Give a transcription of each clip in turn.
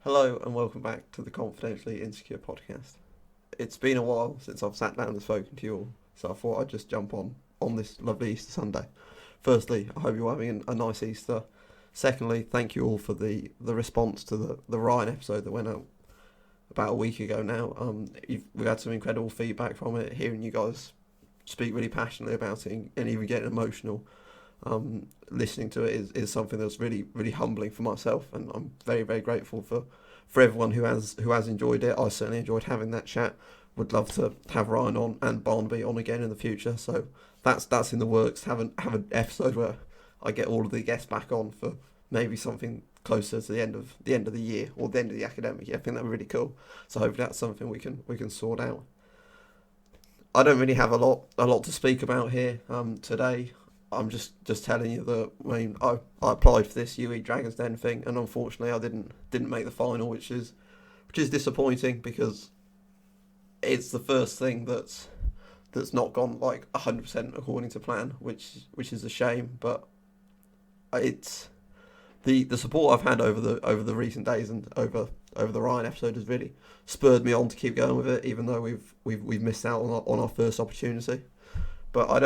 Hello and welcome back to the Confidentially Insecure podcast. It's been a while since I've sat down and spoken to you all, so I thought I'd just jump on this lovely Easter Sunday. Firstly, I hope you're having a nice Easter. Secondly, thank you all for the response to the Ryan episode that went out about a week ago now. We've had some incredible feedback from it, hearing you guys speak really passionately about it and even getting emotional. Listening to it is something that's really humbling for myself, and I'm very grateful for everyone who has enjoyed it. I certainly enjoyed having that chat. Would love to have Ryan on and Barnaby on again in the future. So that's in the works. Have an episode where I get all of the guests back on for maybe something closer to the end of the year or the end of the academic year. I think that'd be really cool. So hopefully that's something we can sort out. I don't really have a lot to speak about here today. I'm just telling you that I applied for this UE Dragons Den thing, and unfortunately I didn't make the final, which is disappointing because it's the first thing that's not gone like 100% according to plan, which is a shame. But it's the support I've had over the recent days and over the Ryan episode has really spurred me on to keep going with it, even though we've missed out on our first opportunity. But I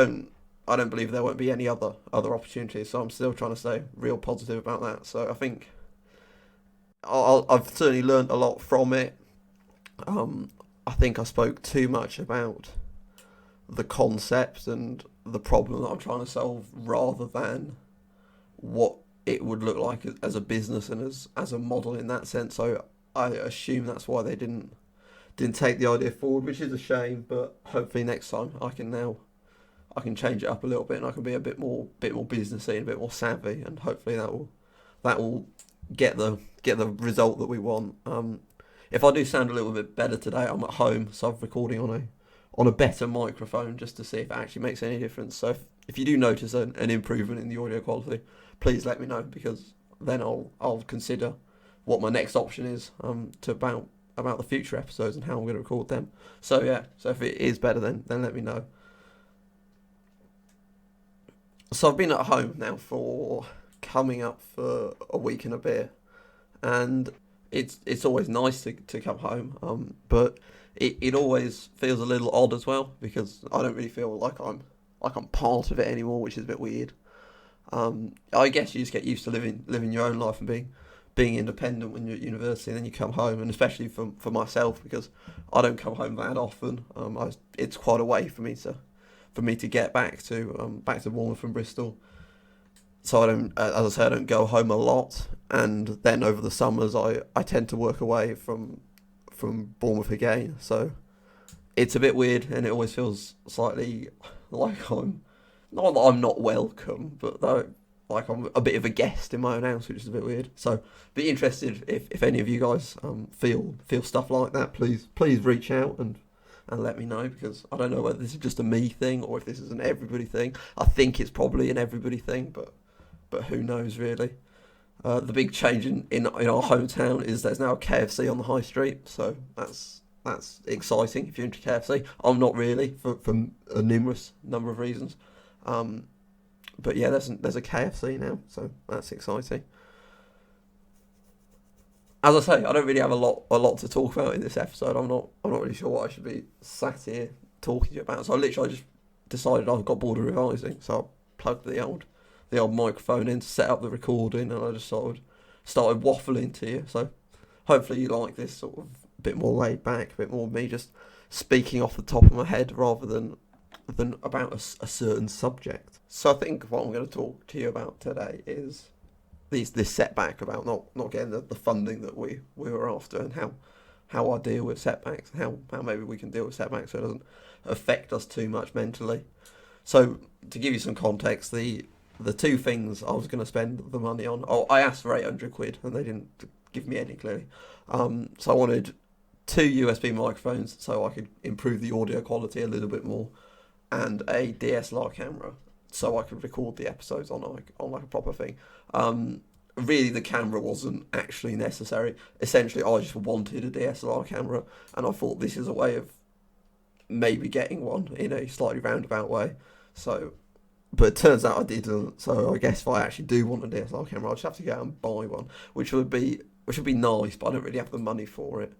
don't believe there won't be any other opportunities, so I'm still trying to stay real positive about that. So I think I've certainly learned a lot from it. I think I spoke too much about the concept and the problem that I'm trying to solve rather than what it would look like as a business and as a model in that sense. So I assume that's why they didn't take the idea forward, which is a shame. But hopefully next time I can change it up a little bit and I can be a bit more businessy and a bit more savvy, and hopefully that will get the result that we want. If I do sound a little bit better today, I'm at home, so I'm recording on a better microphone just to see if it actually makes any difference. So if you do notice an improvement in the audio quality, please let me know, because then I'll consider what my next option is to about the future episodes and how I'm going to record them. So yeah, so if it is better, then let me know. So I've been at home now for coming up for a week and a bit, and it's always nice to come home, but it always feels a little odd as well, because I don't really feel like I'm part of it anymore, which is a bit weird. I guess you just get used to living your own life and being independent when you're at university, and then you come home, and especially for myself, because I don't come home that often. It's quite a way for me to get back to Bournemouth from Bristol. So as I don't go home a lot, and then over the summers I tend to work away from Bournemouth again. So it's a bit weird, and it always feels slightly like I'm not welcome, but though like I'm a bit of a guest in my own house, which is a bit weird. So be interested if any of you guys feel stuff like that. Please reach out and let me know, because I don't know whether this is just a me thing or if this is an everybody thing. I think it's probably an everybody thing, but who knows really. The big change in our hometown is there's now a KFC on the high street, so that's exciting if you're into KFC. I'm not really, for a numerous number of reasons. But yeah, there's a KFC now, so that's exciting. As I say, I don't really have a lot to talk about in this episode. I'm not really sure what I should be sat here talking to you about. So I just decided I got bored of revising, so I plugged the old microphone in to set up the recording, and I just sort of started waffling to you. So hopefully you like this sort of bit more laid back, a bit more me just speaking off the top of my head rather than about a certain subject. So I think what I'm going to talk to you about today is this setback about not getting the funding that we were after, and how I deal with setbacks, how maybe we can deal with setbacks so it doesn't affect us too much mentally. So to give you some context, the two things I was going to spend the money on, I asked for 800 quid and they didn't give me any, clearly. So I wanted 2 USB microphones so I could improve the audio quality a little bit more, and a DSLR camera so I could record the episodes on like a proper thing. Really, the camera wasn't actually necessary. Essentially, I just wanted a DSLR camera, and I thought this is a way of maybe getting one in a slightly roundabout way. So, but it turns out I didn't. So I guess if I actually do want a DSLR camera, I'll just have to go out and buy one, which would be which would be nice, but I don't really have the money for it.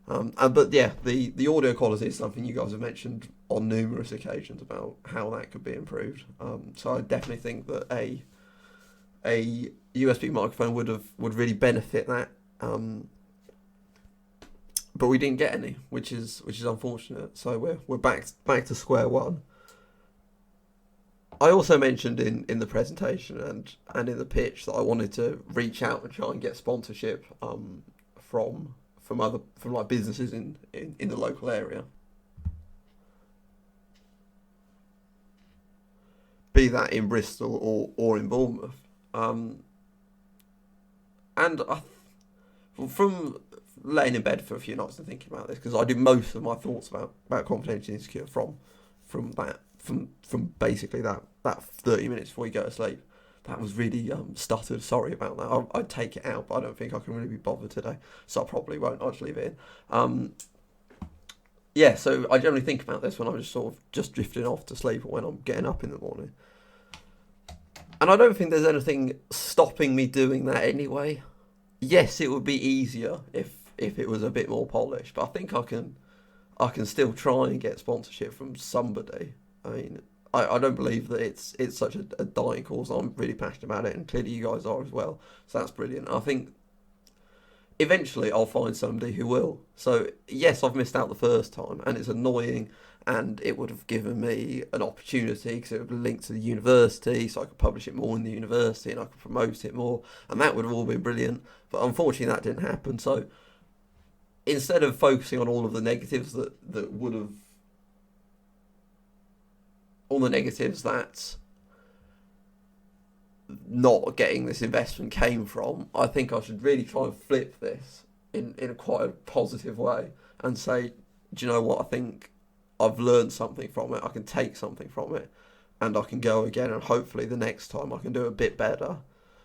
But yeah, the audio quality is something you guys have mentioned on numerous occasions about how that could be improved. So I definitely think that a USB microphone would really benefit that. But we didn't get any, which is unfortunate. So we're back to square one. I also mentioned in the presentation and in the pitch that I wanted to reach out and try and get sponsorship from like businesses in the local area. Be that in Bristol or in Bournemouth. And from laying in bed for a few nights and thinking about this, because I do most of my thoughts about Confidentially Insecure from basically that 30 minutes before you go to sleep. That was really stuttered. Sorry about that. I'd take it out, but I don't think I can really be bothered today, so I probably won't. I'll just leave it in. Yeah, so I generally think about this when I'm just drifting off to sleep or when I'm getting up in the morning. And I don't think there's anything stopping me doing that anyway. Yes, it would be easier if it was a bit more polished, but I think I can still try and get sponsorship from somebody. I mean, I don't believe that it's such a dying cause. I'm really passionate about it, and clearly you guys are as well. So that's brilliant. I think eventually I'll find somebody who will. So yes, I've missed out the first time, and it's annoying, and it would have given me an opportunity because it would link to the university, so I could publish it more in the university and I could promote it more, and that would have all been brilliant. But unfortunately, that didn't happen. So instead of focusing on all of the negatives that would have, all the negatives that not getting this investment came from, I think I should really try and flip this in a quite a positive way and say, do you know what, I think I've learned something from it, I can take something from it, and I can go again, and hopefully the next time I can do a bit better.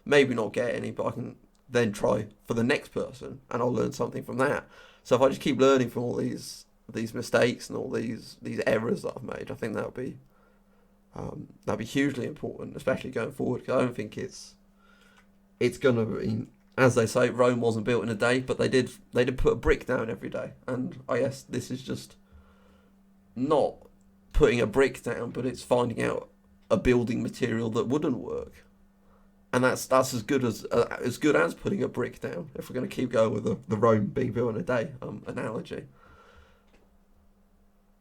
Maybe not get any, but I can then try for the next person, and I'll learn something from that. So if I just keep learning from all these mistakes and all these errors that I've made, I think that'll be hugely important, especially going forward. Because I don't think it's gonna be, as they say, Rome wasn't built in a day, but they did put a brick down every day. And I guess this is just not putting a brick down, but it's finding out a building material that wouldn't work. And that's as good as putting a brick down, if we're going to keep going with the Rome being built in a day analogy.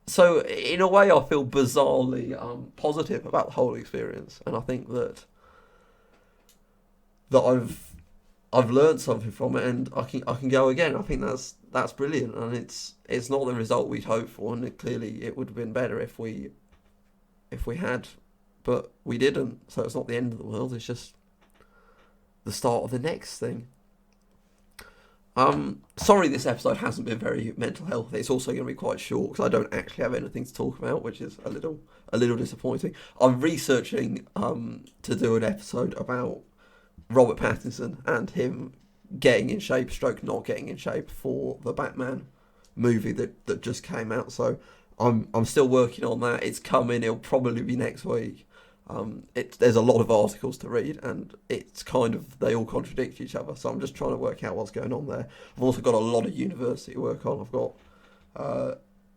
So in a way, I feel bizarrely positive about the whole experience, and I think that I've learned something from it, and I can go again. I think that's brilliant, and it's not the result we'd hoped for, and clearly it would have been better if we had, but we didn't. So it's not the end of the world. It's just the start of the next thing. Sorry this episode hasn't been very mental health. It's also going to be quite short because I don't actually have anything to talk about, which is a little disappointing. I'm researching to do an episode about Robert Pattinson and him getting in shape, stroke not getting in shape for the Batman movie that just came out. So I'm still working on that. It's coming. It'll probably be next week. There's a lot of articles to read, and it's kind of, they all contradict each other, so I'm just trying to work out what's going on there. I've also got a lot of university work on. I've got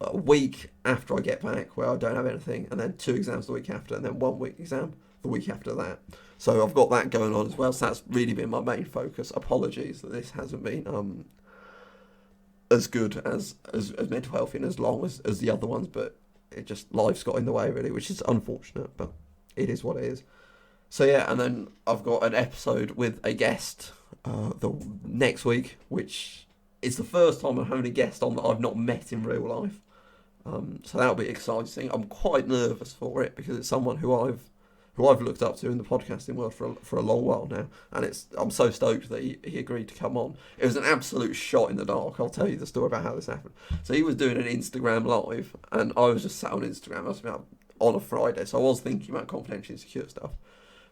a week after I get back where I don't have anything, and then 2 exams the week after, and then 1 week exam the week after that. So I've got that going on as well, so that's really been my main focus. Apologies that this hasn't been as good as mental health in as long as the other ones, but it just, life's got in the way really, which is unfortunate, but it is what it is. So yeah, and then I've got an episode with a guest the next week, which is the first time I'm having a guest on that I've not met in real life. So that'll be exciting. I'm quite nervous for it because it's someone who I've looked up to in the podcasting world for a long while now, and I'm so stoked that he agreed to come on. It was an absolute shot in the dark. I'll tell you the story about how this happened. So he was doing an Instagram live, and I was just sat on Instagram. I was about on a Friday, so I was thinking about Confidentially Insecure stuff.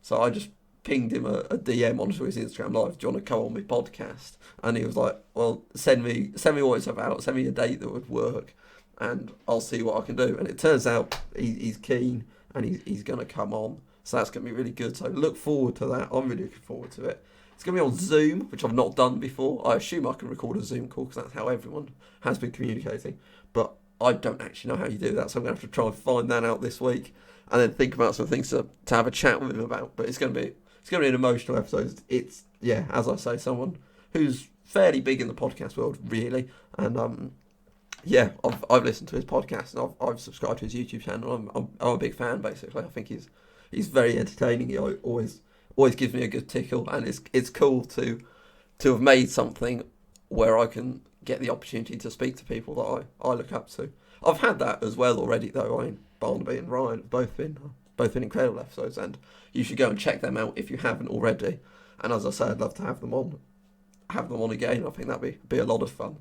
So I just pinged him a DM onto his Instagram live. Do you want to come on my podcast? And he was like, "Well, send me what it's about. Send me a date that would work, and I'll see what I can do." And it turns out he's keen, and he's going to come on. So that's going to be really good. So look forward to that. I'm really looking forward to it. It's going to be on Zoom, which I've not done before. I assume I can record a Zoom call because that's how everyone has been communicating. But I don't actually know how you do that, so I'm going to have to try and find that out this week, and then think about some things to have a chat with him about. But it's going to be an emotional episode. It's, yeah, as I say, someone who's fairly big in the podcast world, really, and yeah, I've listened to his podcast and I've subscribed to his YouTube channel. I'm a big fan, basically. I think he's very entertaining. He always gives me a good tickle, and it's cool to have made something where I can get the opportunity to speak to people that I look up to. I've had that as well already, though. I mean, Barnaby and Ryan have both been incredible episodes, and you should go and check them out if you haven't already. And as I say, I'd love to have them on again. I think that'd be a lot of fun.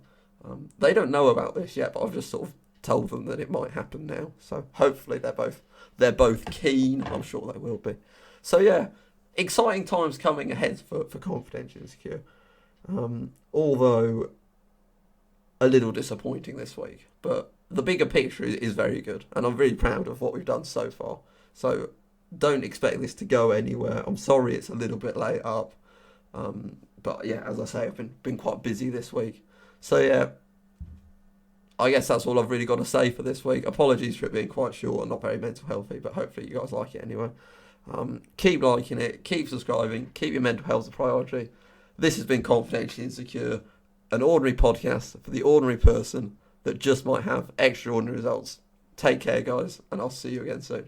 They don't know about this yet, but I've just sort of told them that it might happen now. So hopefully they're both keen. I'm sure they will be. So yeah, exciting times coming ahead for Confidential Insecure. Although a little disappointing this week, but the bigger picture is very good, and I'm really proud of what we've done so far. So don't expect this to go anywhere. I'm sorry it's a little bit late up, but yeah, as I say, I've been quite busy this week. So yeah, I guess that's all I've really got to say for this week. Apologies for it being quite short and not very mental healthy, but hopefully you guys like it anyway. Keep liking it, keep subscribing, keep your mental health a priority. This has been Confidentially Insecure, an ordinary podcast for the ordinary person that just might have extraordinary results. Take care, guys, and I'll see you again soon.